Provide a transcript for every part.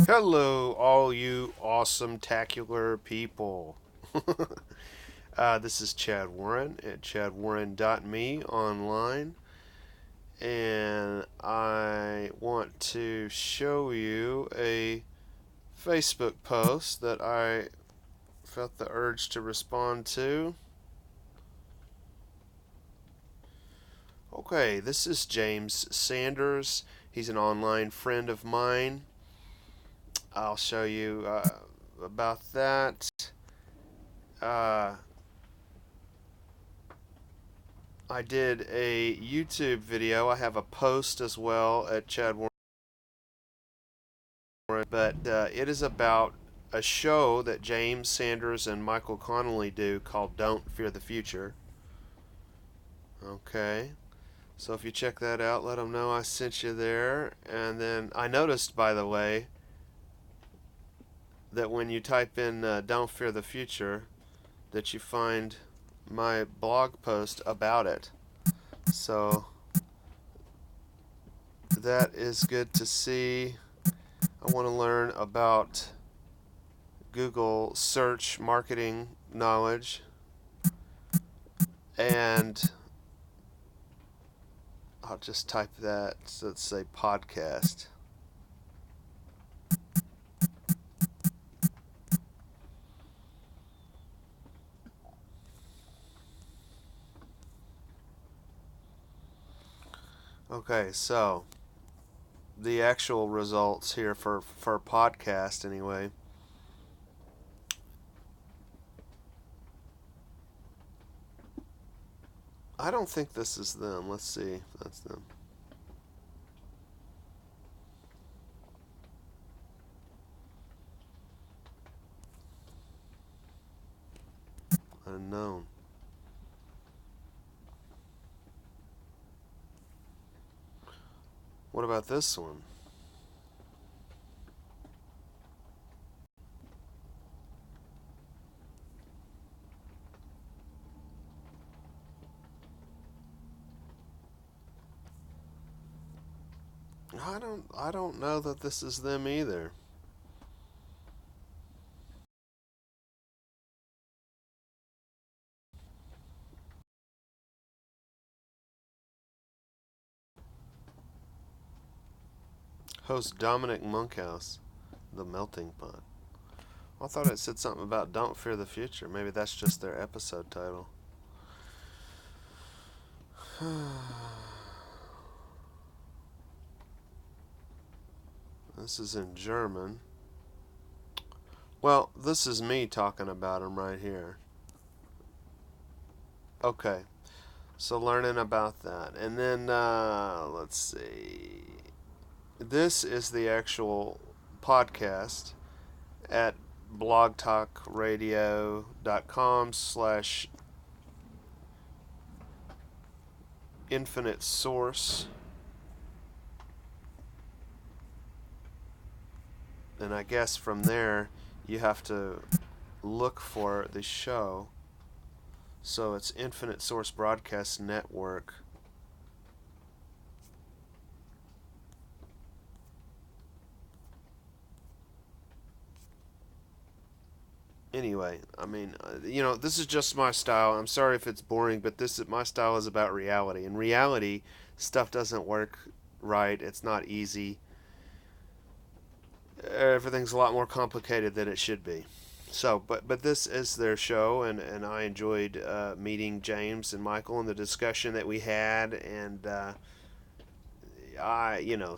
Hello, all you awesome, tacular people. This is Chad Warren at chadwarren.me online, and I want to show you a Facebook post that I felt the urge to respond to. Okay, this is James Sanders. He's an online friend of mine. I'll show you about that. Uh, I did a YouTube video. I have a post as well at Chad Warren, but it is about a show that James Sanders and Michael Connolly do called Don't Fear the Future. Okay, so if you check that out, let them know I sent you there. And then I noticed, by the way, that when you type in Don't Fear the Future, that you find my blog post about it. So that is good to see. I want to learn about Google search marketing knowledge, and I'll just type that. So let's say podcast. Okay, so the actual results here for podcast anyway. I don't think this is them. Let's see if that's them. Unknown. What about this one? I don't know that this is them either. Host Dominic Monkhouse, The Melting Pot. I thought it said something about Don't Fear the Future. Maybe that's just their episode title. This is in German. Well, this is me talking about them right here. Okay, so learning about that. And then, let's see. This is the actual podcast at blogtalkradio.com/infinite source. And I guess from there you have to look for the show. So it's Infinite Source Broadcast Network. Anyway, I mean, this is just my style. I'm sorry if it's boring, but my style is about reality. In reality, stuff doesn't work right. It's not easy. Everything's a lot more complicated than it should be. So, but this is their show, and I enjoyed meeting James and Michael and the discussion that we had, and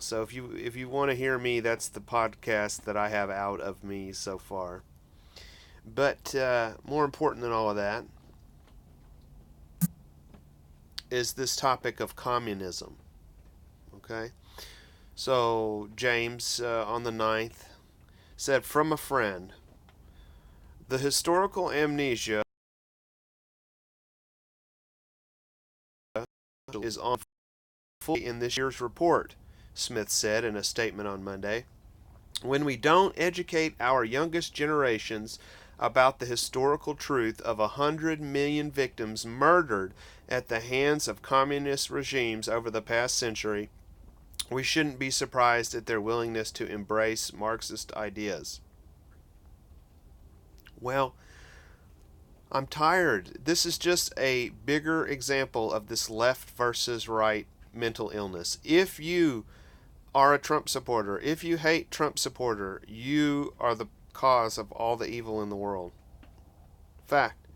so if you want to hear me, that's the podcast that I have out of me so far. But more important than all of that is this topic of communism. Okay, so James on the 9th said, from a friend, the historical amnesia is on fully in this year's report, Smith said in a statement on Monday. When we don't educate our youngest generations about the historical truth of 100 million victims murdered at the hands of communist regimes over the past century, We shouldn't be surprised at their willingness to embrace Marxist ideas. Well, I'm tired. This is just a bigger example of this left versus right mental illness. If you are a Trump supporter, if you hate Trump supporter, you are the cause of all the evil in the world. Fact.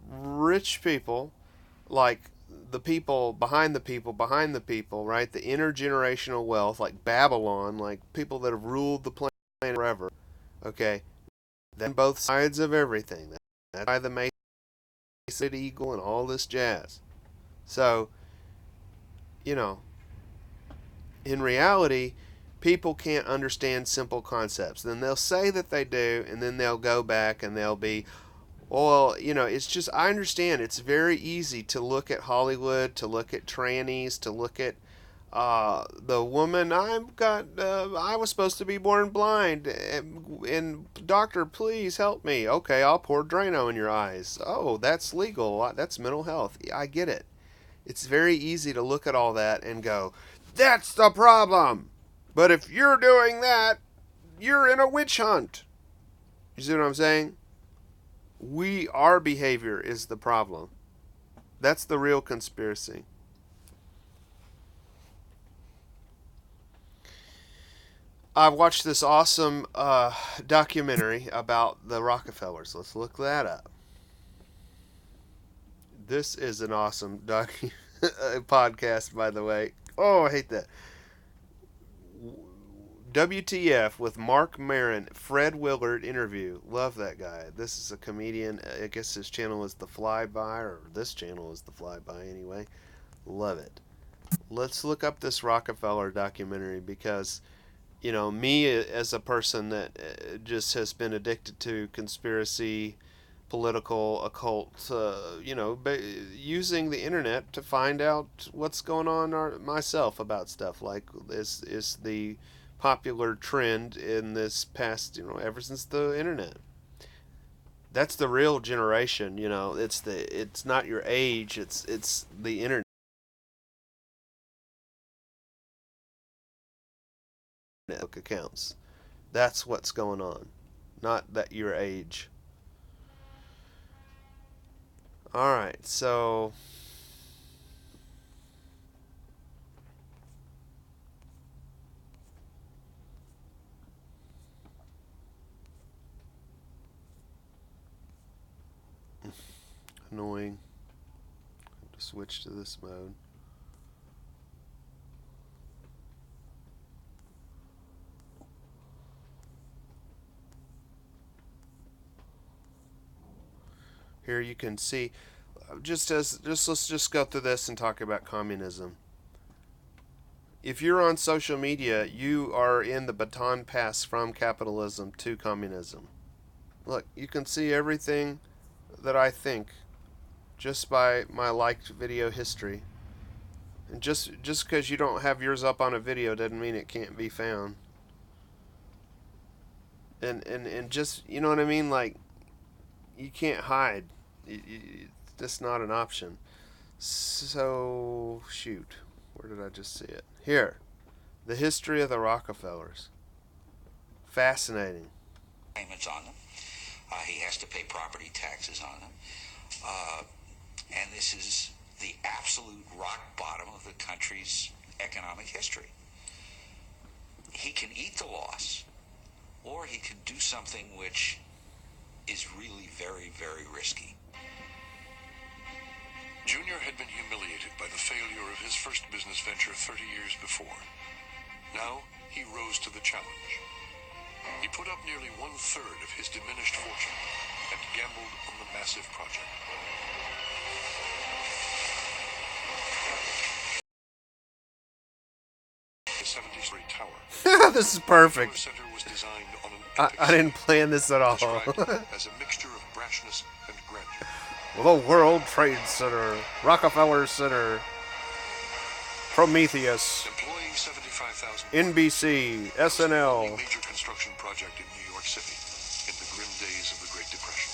Rich people, like the people behind the people behind the people, right? The intergenerational wealth, like Babylon, like people that have ruled the planet forever. Okay, then both sides of everything. That's why the Mason Eagle and all this jazz. So, you know, in reality, people can't understand simple concepts. Then they'll say that they do, and then they'll go back and they'll be, well, it's just, I understand it's very easy to look at Hollywood, to look at trannies, to look at the woman I was supposed to be born blind, and doctor, please help me. Okay, I'll pour Drano in your eyes. Oh, that's legal. That's mental health. I get it. It's very easy to look at all that and go, that's the problem. But if you're doing that, you're in a witch hunt. You see what I'm saying? Our behavior is the problem. That's the real conspiracy. I watched this awesome documentary about the Rockefellers. Let's look that up. This is an awesome podcast, by the way. Oh, I hate that. WTF with Mark Maron, Fred Willard interview. Love that guy. This is a comedian. I guess his channel is The Flyby, or this channel is The Flyby anyway. Love it. Let's look up this Rockefeller documentary because, me as a person that just has been addicted to conspiracy, political, occult, using the internet to find out what's going on myself about stuff like is the popular trend in this past, ever since the internet. That's the real generation, it's not your age, it's the internet accounts. That's what's going on, not that your age. All right, so annoying. I have to switch to this mode. Here you can see, let's just go through this and talk about communism. If you're on social media, you are in the baton pass from capitalism to communism. Look, you can see everything that I think just by my liked video history. And just because you don't have yours up on a video doesn't mean it can't be found. And just, you know what I mean? Like, you can't hide. That's not an option. So, shoot. Where did I just see it? Here. The history of the Rockefellers. Fascinating. Payments on them. He has to pay property taxes on them. And this is the absolute rock bottom of the country's economic history. He can eat the loss, or he can do something which is really very, very risky. Junior had been humiliated by the failure of his first business venture 30 years before. Now he rose to the challenge. He put up nearly 1/3 of his diminished fortune and gambled on the massive project. The 70-story tower. This is perfect. Center was designed on an I didn't plan this at all. as a mixture of brashness and grandeur. The World Trade Center, Rockefeller Center, Prometheus, Employing 75,000 NBC, SNL. major construction project in New York City in the grim days of the Great Depression.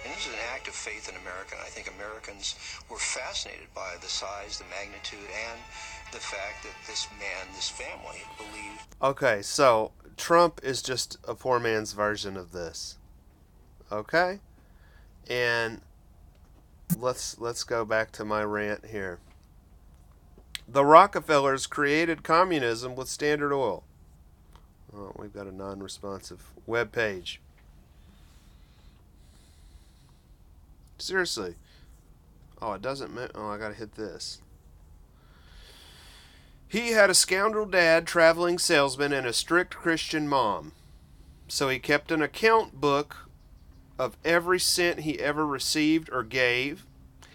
In And this is an act of faith in America. And I think Americans were fascinated by the size, the magnitude, and the fact that this man, this family, believed. Okay, so Trump is just a poor man's version of this. Okay? And let's go back to my rant here. The Rockefellers created communism with Standard Oil. Oh, we've got a non-responsive web page. Seriously. Oh, it doesn't. Oh, I gotta hit this. He had a scoundrel dad, traveling salesman, and a strict Christian mom. So he kept an account book of every cent he ever received or gave.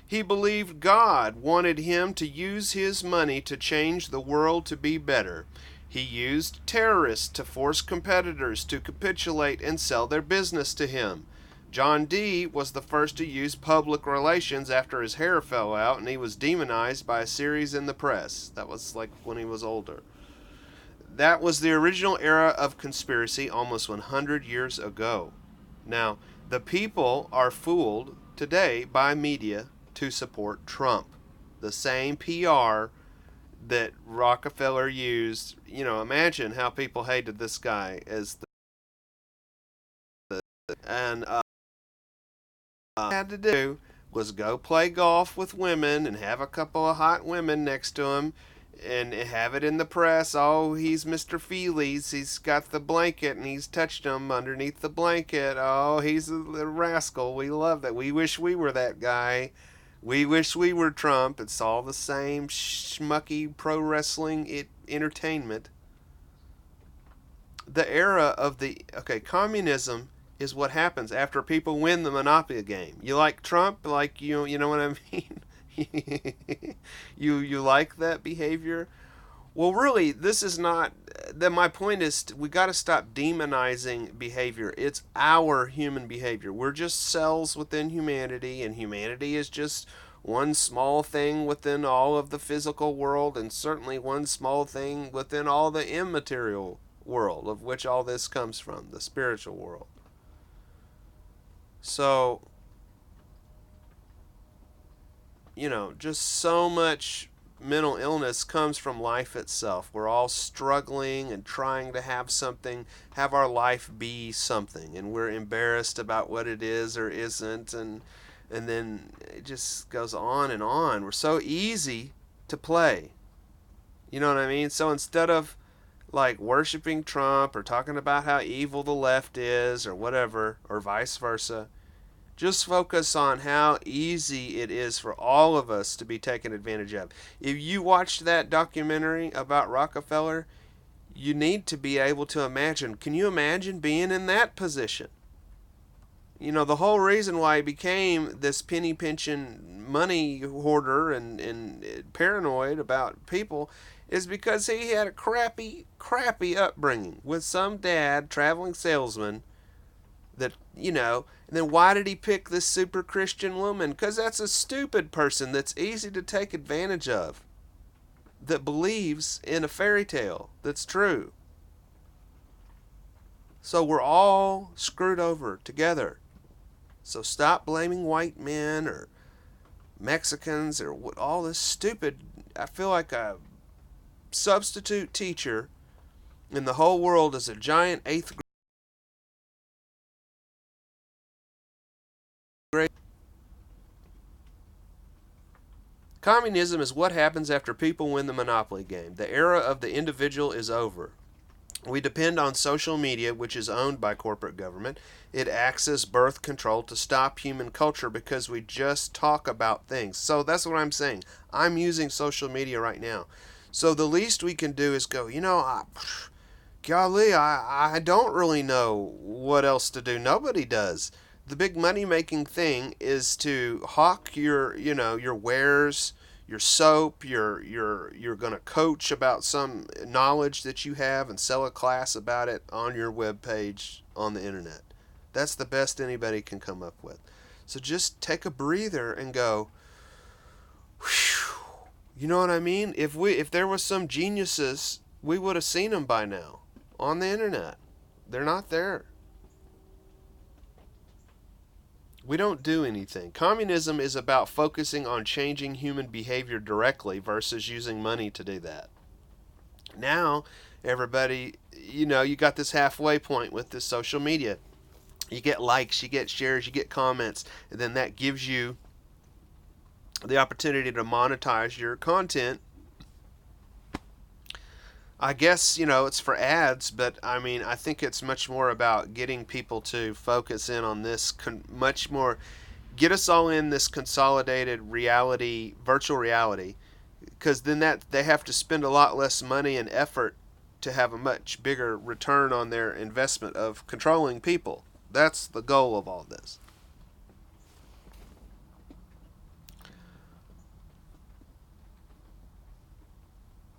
He believed God wanted him to use his money to change the world to be better. He used terrorists to force competitors to capitulate and sell their business to him. John D. was the first to use public relations after his hair fell out and he was demonized by a series in the press. That was like when he was older. That was the original era of conspiracy almost 100 years ago. Now, the people are fooled today by media to support Trump. The same PR that Rockefeller used. Imagine how people hated this guy as and had to do was go play golf with women and have a couple of hot women next to him and have it in the press. Oh, he's Mr. Feelies. He's got the blanket and he's touched him underneath the blanket. Oh, he's a rascal. We love that. We wish we were that guy. We wish we were Trump. It's all the same schmucky pro wrestling entertainment. The era of communism is what happens after people win the Monopoly game. You like Trump? Like you know what I mean? you like that behavior? Well, really, this is not. Then my point is, we got to stop demonizing behavior. It's our human behavior. We're just cells within humanity, and humanity is just one small thing within all of the physical world, and certainly one small thing within all the immaterial world, of which all this comes from, the spiritual world. So, just so much mental illness comes from life itself. We're all struggling and trying to have our life be something, and we're embarrassed about what it is or isn't, and then it just goes on and on. We're so easy to play. You know what I mean? So instead of like worshiping Trump or talking about how evil the left is or whatever, or vice versa, just focus on how easy it is for all of us to be taken advantage of. If you watched that documentary about Rockefeller, you need to be able to imagine. Can you imagine being in that position? The whole reason why he became this penny pinching money hoarder and paranoid about people is because he had a crappy upbringing with some dad, traveling salesman, that, and then why did he pick this super Christian woman? Because that's a stupid person that's easy to take advantage of, that believes in a fairy tale that's true. So we're all screwed over together. So stop blaming white men or Mexicans or all this stupid. I feel like a substitute teacher in the whole world is a giant 8th grade. Communism is what happens after people win the Monopoly game. The era of the individual is over. We depend on social media, which is owned by corporate government. It acts as birth control to stop human culture because we just talk about things. So that's what I'm saying. I'm using social media right now. So the least we can do is go, golly, I don't really know what else to do. Nobody does. The big money-making thing is to hawk your wares, your soap, you're going to coach about some knowledge that you have and sell a class about it on your web page on the internet. That's the best anybody can come up with. So just take a breather and go, whew, you know what I mean? If there was some geniuses, we would have seen them by now on the internet. They're not there. We don't do anything. Communism is about focusing on changing human behavior directly versus using money to do that. Now, everybody, you got this halfway point with this social media. You get likes, you get shares, you get comments, and then that gives you the opportunity to monetize your content. I guess, it's for ads, but I mean, I think it's much more about getting people to focus in on this much more, get us all in this consolidated reality, virtual reality, because then that they have to spend a lot less money and effort to have a much bigger return on their investment of controlling people. That's the goal of all this.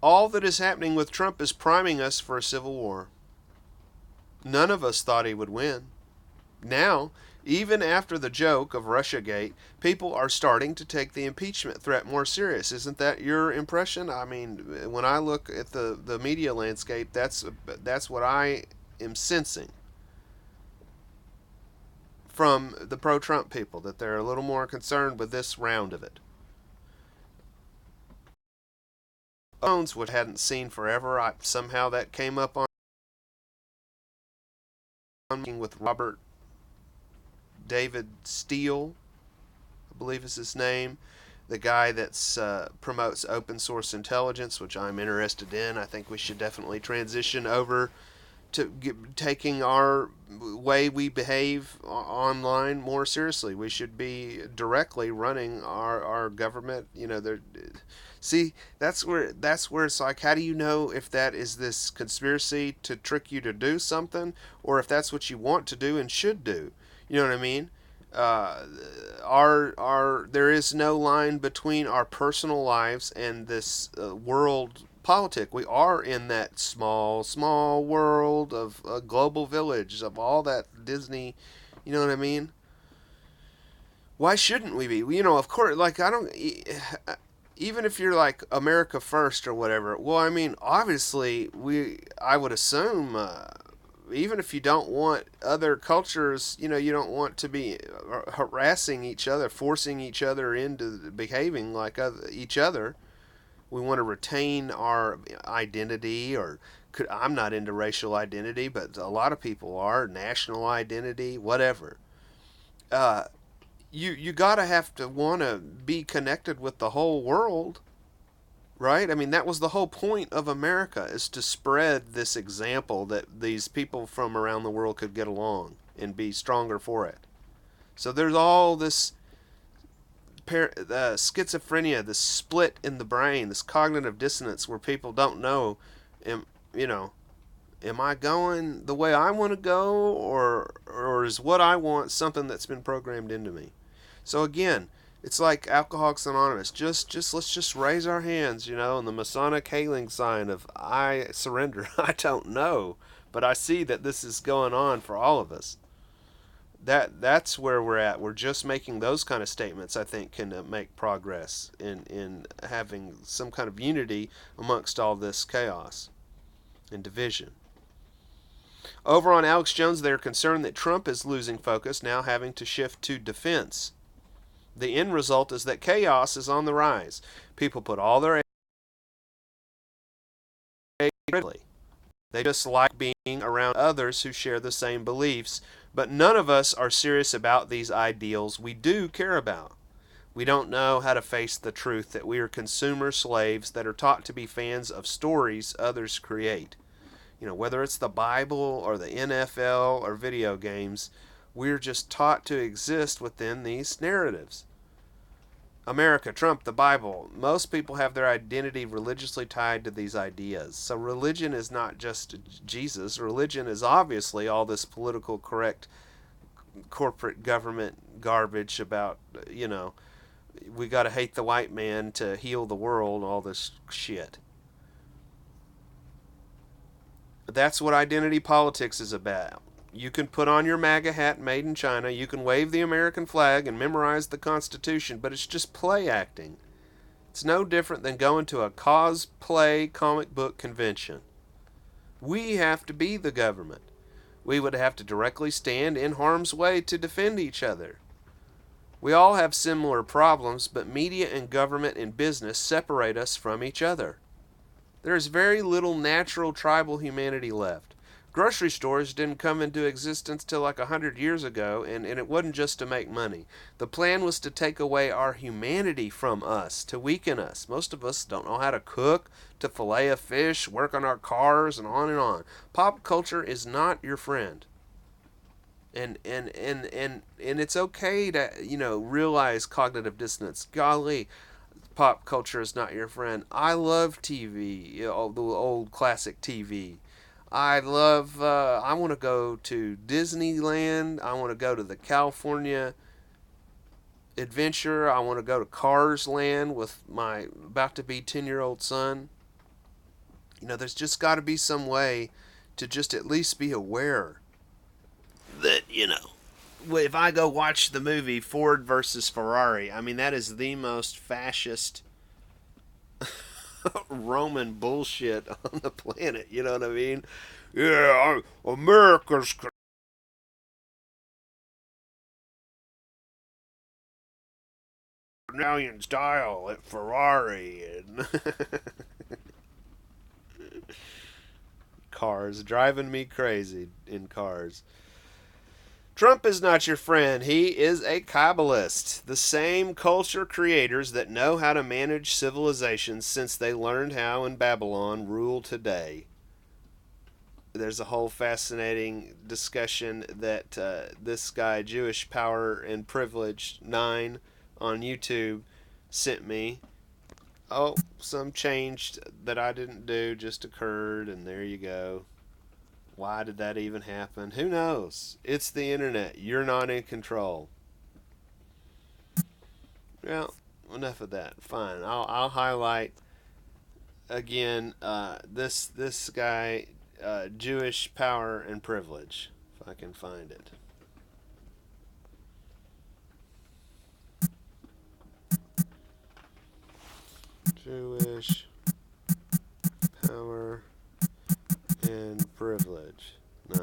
All that is happening with Trump is priming us for a civil war. None of us thought he would win. Now, even after the joke of Russiagate, people are starting to take the impeachment threat more serious. Isn't that your impression? I mean, when I look at the media landscape, that's what I am sensing from the pro-Trump people, that they're a little more concerned with this round of it. Which I hadn't seen forever, somehow that came up on with Robert David Steele, I believe is his name, the guy that promotes open source intelligence, which I'm interested in. I think we should definitely transition over to taking our way we behave online more seriously. We should be directly running our government. See, that's where it's like, how do you know if that is this conspiracy to trick you to do something, or if that's what you want to do and should do? You know what I mean? Uh, our there is no line between our personal lives and this world politic. We are in that small world of a global village of all that Disney. You know what I mean? Why shouldn't we be? Of course. Like, I don't. Even if you're like America first or whatever. Well, I mean, obviously, I would assume. Even if you don't want other cultures, you don't want to be harassing each other, forcing each other into behaving like each other. We want to retain our identity, or I'm not into racial identity, but a lot of people are, national identity, whatever. Uh, you gotta have to want to be connected with the whole world, right? I mean, that was the whole point of America, is to spread this example that these people from around the world could get along and be stronger for it. So there's all this schizophrenia, this split in the brain, this cognitive dissonance where people don't know, am, you know, am I going the way I want to go, or is what I want something that's been programmed into me? So again, it's like Alcoholics Anonymous. Just let's just raise our hands, and the Masonic hailing sign of I surrender. I don't know, but I see that this is going on for all of us. That's where we're at. We're just making those kind of statements. I think can make progress in having some kind of unity amongst all this chaos and division. Over on Alex Jones, they're concerned that Trump is losing focus, now having to shift to defense. The end result is that chaos is on the rise. People put all their eggs in. They just like being around others who share the same beliefs, but none of us are serious about these ideals we do care about. We don't know how to face the truth that we are consumer slaves that are taught to be fans of stories others create. Whether it's the Bible or the NFL or video games, we're just taught to exist within these narratives. America, Trump, the Bible. Most people have their identity religiously tied to these ideas. So religion is not just Jesus. Religion is obviously all this political correct corporate government garbage about, we got to hate the white man to heal the world, all this shit. That's what identity politics is about. You can put on your MAGA hat made in China, you can wave the American flag and memorize the Constitution, but it's just play acting. It's no different than going to a cosplay comic book convention. We have to be the government. We would have to directly stand in harm's way to defend each other. We all have similar problems, but media and government and business separate us from each other. There is very little natural tribal humanity left. Grocery stores didn't come into existence till like 100 years ago, and it wasn't just to make money. The plan was to take away our humanity from us, to weaken us. Most of us don't know how to cook, to fillet a fish, work on our cars, and on and on. Pop culture is not your friend. And it's okay to, realize cognitive dissonance. Golly, pop culture is not your friend. I love TV, the old classic TV. I want to go to Disneyland. I want to go to the California Adventure. I want to go to Cars Land with my about to be 10-year-old son. There's just got to be some way to just at least be aware that, if I go watch the movie Ford versus Ferrari, I mean, that is the most fascist Roman bullshit on the planet. You know what I mean? Yeah, America's Italian style at Ferrari and cars driving me crazy in cars. Trump is not your friend. He is a Kabbalist. The same culture creators that know how to manage civilizations since they learned how in Babylon rule today. There's a whole fascinating discussion that this guy, Jewish Power and Privilege 9 on YouTube, sent me. Oh, some change that I didn't do just occurred, and there you go. Why did that even happen? Who knows? It's the internet. You're not in control. Well, enough of that. Fine. I'll highlight again this guy, Jewish Power and Privilege, if I can find it. Jewish Power and Privilege 9.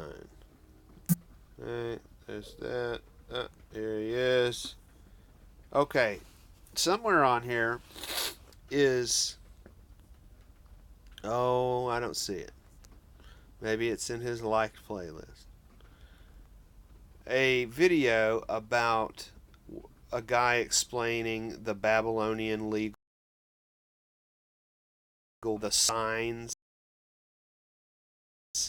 Alright, there's that. Here he is. Okay, somewhere on here is. Oh, I don't see it. Maybe it's in his liked playlist. A video about a guy explaining the Babylonian legal, the signs.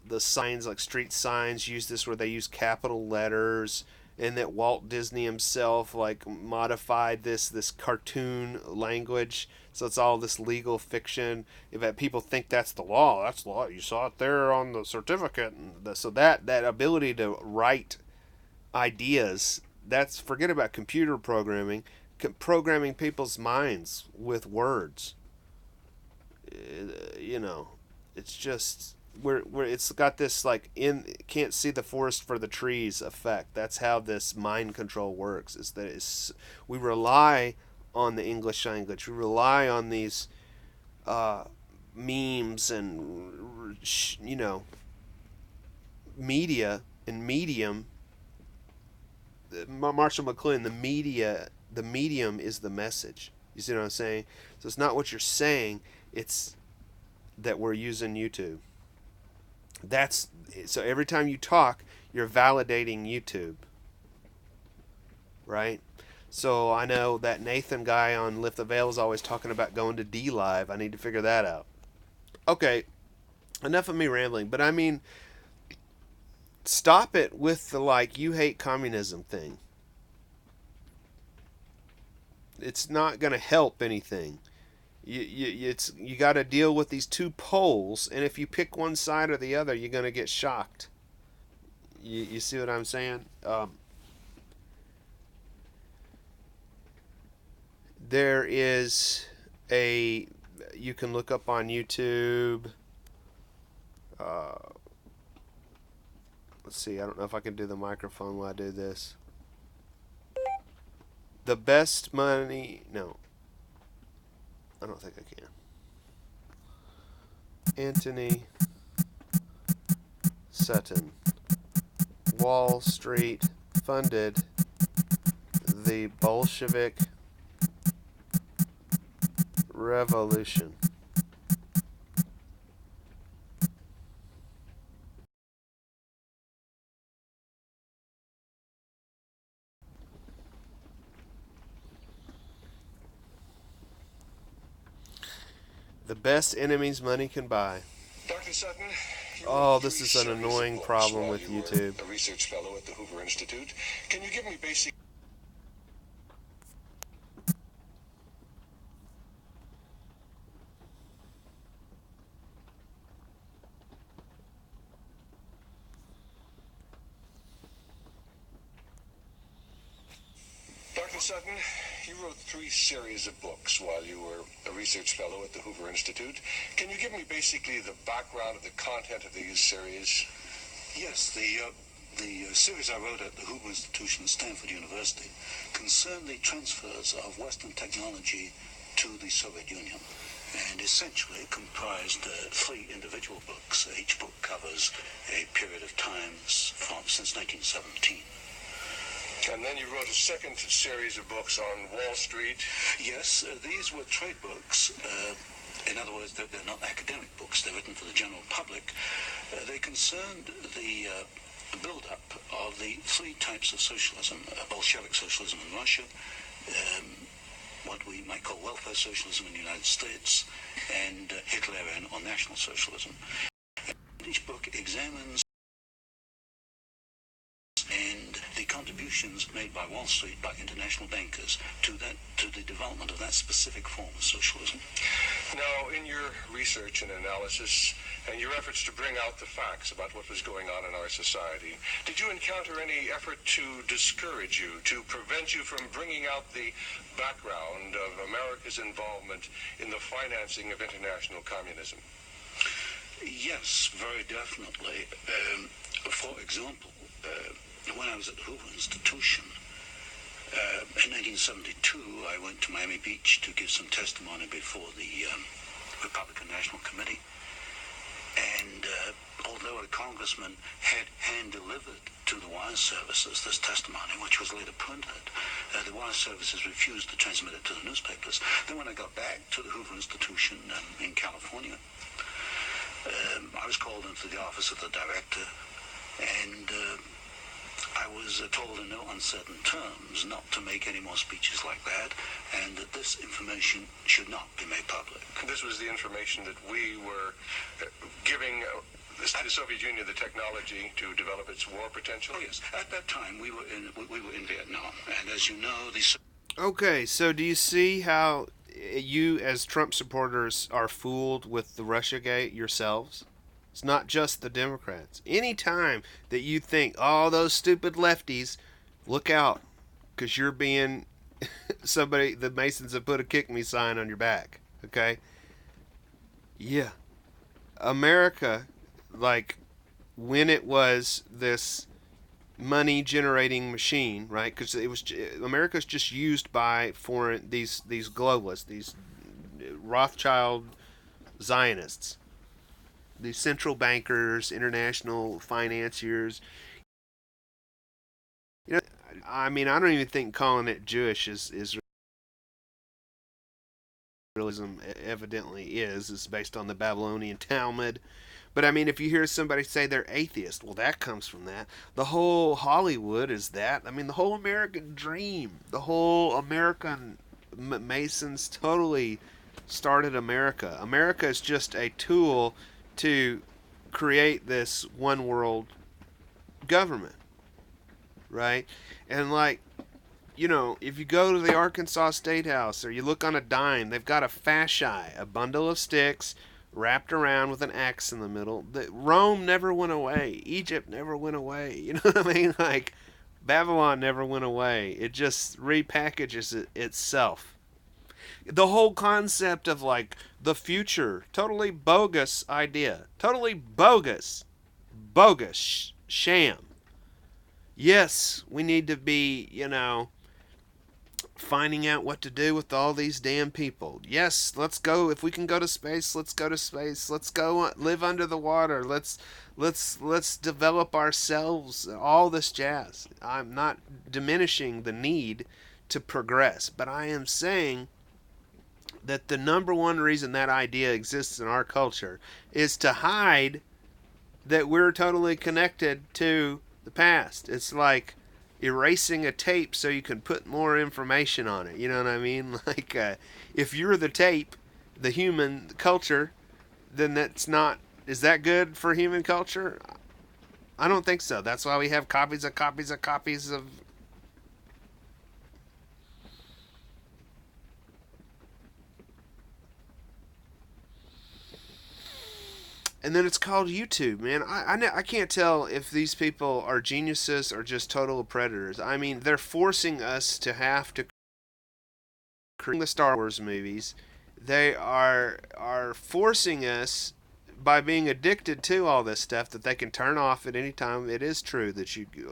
The signs, like street signs, use this where they use capital letters, and that Walt Disney himself like modified this cartoon language, so it's all this legal fiction. If people think that's the law, that's the law. You saw it there on the certificate, and so that ability to write ideas. That's forget about computer programming, programming people's minds with words. It's just where it's got this like in can't see the forest for the trees effect. That's how this mind control works. Is that we rely on the English language. We rely on these memes and media and medium. Marshall McLuhan, the medium is the message. You see what I'm saying? So it's not what you're saying. It's that we're using YouTube. That's so every time you talk, you're validating YouTube, right? So I know that Nathan guy on Lift the Veil is always talking about going to D Live. I need to figure that out. Okay, enough of me rambling. But I mean, stop it with the like you hate communism thing. It's not going to help anything. You got to deal with these two poles, and if you pick one side or the other, you're going to get shocked. You see what I'm saying? There is you can look up on YouTube. Let's see, I don't know if I can do the microphone while I do this. The best money, no, I don't think I can. Anthony Sutton. Wall Street funded the the Bolshevik Revolution. The best enemies money can buy. Dr. Sutton, Oh, this is an annoying problem with YouTube. A research fellow at the Hoover Institute. Can you give me basic... Dr. Sutton, you wrote 3 series of books while you were a research fellow at the Hoover Institute. Can you give me basically the background of the content of these series? Yes, the series I wrote at the Hoover Institution at Stanford University concerned the transfers of Western technology to the Soviet Union, and essentially comprised 3 individual books. Each book covers a period of time since 1917. And then you wrote a second series of books on Wall Street. Yes, these were trade books. In other words, they're not academic books. They're written for the general public. They concerned the build-up of the 3 types of socialism: Bolshevik socialism in Russia, what we might call welfare socialism in the United States, and Hitlerian or National Socialism. Each book examines and the contributions made by Wall Street, by international bankers, to the development of that specific form of socialism. Now, in your research and analysis, and your efforts to bring out the facts about what was going on in our society, did you encounter any effort to discourage you, to prevent you from bringing out the background of America's involvement in the financing of international communism? Yes, very definitely. For example, when I was at the Hoover Institution, in 1972, I went to Miami Beach to give some testimony before the Republican National Committee. And although a congressman had hand-delivered to the wire services this testimony, which was later printed, the wire services refused to transmit it to the newspapers. Then when I got back to the Hoover Institution in California, I was called into the office of the director, and I was told in no uncertain terms not to make any more speeches like that, and that this information should not be made public. This was the information that we were giving the Soviet Union the technology to develop its war potential? Oh, yes. At that time, we were in Vietnam, and as you know, Okay, so do you see how you, as Trump supporters, are fooled with the Russiagate yourselves? It's not just the Democrats. Any time that you think, oh, those stupid lefties, look out, because you're being somebody, the Masons have put a kick me sign on your back, okay? Yeah. America, like, when it was this money generating machine, right? Because it was, America's just used by foreign, these globalists, these Rothschild Zionists, these central bankers, international financiers. You know, I mean, I don't even think calling it Jewish is realism. Evidently is. It's based on the Babylonian Talmud. But I mean, if you hear somebody say they're atheist, well, that comes from that. The whole Hollywood is that. I mean, the whole American dream, the whole American Masons totally started America. America is just a tool to create this one world government, right? And like, you know, if you go to the Arkansas State House or you look on a dime, they've got a fasci, a bundle of sticks wrapped around with an axe in the middle. Rome never went away. Egypt never went away. You know what I mean? Like, Babylon never went away. It just repackages itself. The whole concept of like the future, totally bogus idea. Totally bogus. Bogus. Sham. Yes, we need to be, you know, finding out what to do with all these damn people. Yes, let's go. If we can go to space, let's go to space. Let's go live under the water. Let's develop ourselves. All this jazz. I'm not diminishing the need to progress. But I am saying that the number one reason that idea exists in our culture is to hide that we're totally connected to the past. It's like erasing a tape so you can put more information on it. You know what I mean? Like, if you're the tape, the human culture, then that's not. Is that good for human culture? I don't think so. That's why we have copies of copies of copies of. And then it's called YouTube, man. I can't tell if these people are geniuses or just total predators. I mean, they're forcing us to have to create the Star Wars movies. They are forcing us by being addicted to all this stuff that they can turn off at any time. It is true that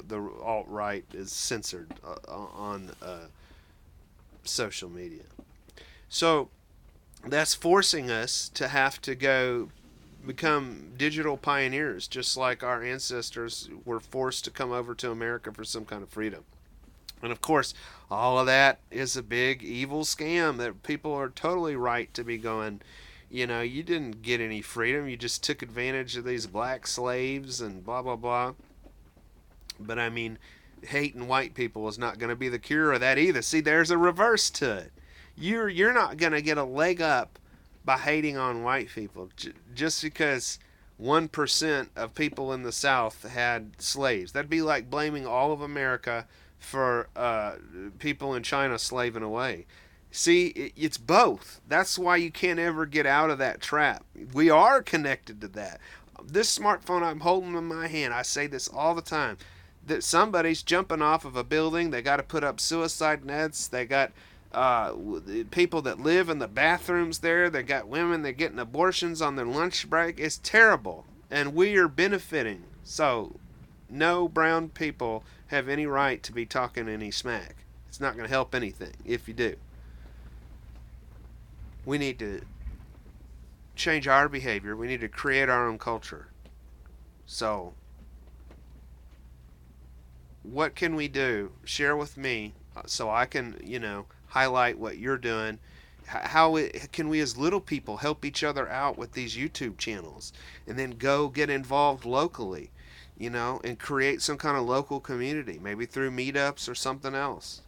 the alt right is censored on social media. So that's forcing us to have to go become digital pioneers, just like our ancestors were forced to come over to America for some kind of freedom. And of course, all of that is a big evil scam that people are totally right to be going, you didn't get any freedom. You just took advantage of these black slaves and blah, blah, blah. But I mean, hating white people is not going to be the cure of that either. See, there's a reverse to it. You're not going to get a leg up by hating on white people just because 1% of people in the South had slaves. That'd be like blaming all of America for people in China slaving away. See, it's both. That's why you can't ever get out of that trap. We are connected to that. This smartphone I'm holding in my hand, I say this all the time, that somebody's jumping off of a building. They got to put up suicide nets. They got people that live in the bathrooms there. They got women that getting abortions on their lunch break. It's terrible, and we are benefiting. So, no brown people have any right to be talking any smack. It's not going to help anything if you do. We need to change our behavior. We need to create our own culture. So, what can we do? Share with me so I can, highlight what you're doing. How can we as little people help each other out with these YouTube channels, and then go get involved locally, and create some kind of local community, maybe through meetups or something else.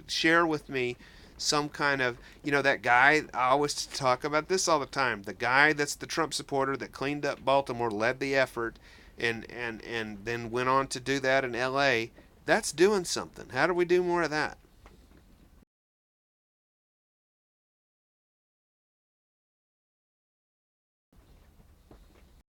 Share with me some kind of, that guy, I always talk about this all the time, the guy that's the Trump supporter that cleaned up Baltimore, led the effort, and then went on to do that in LA. That's doing something. How do we do more of that?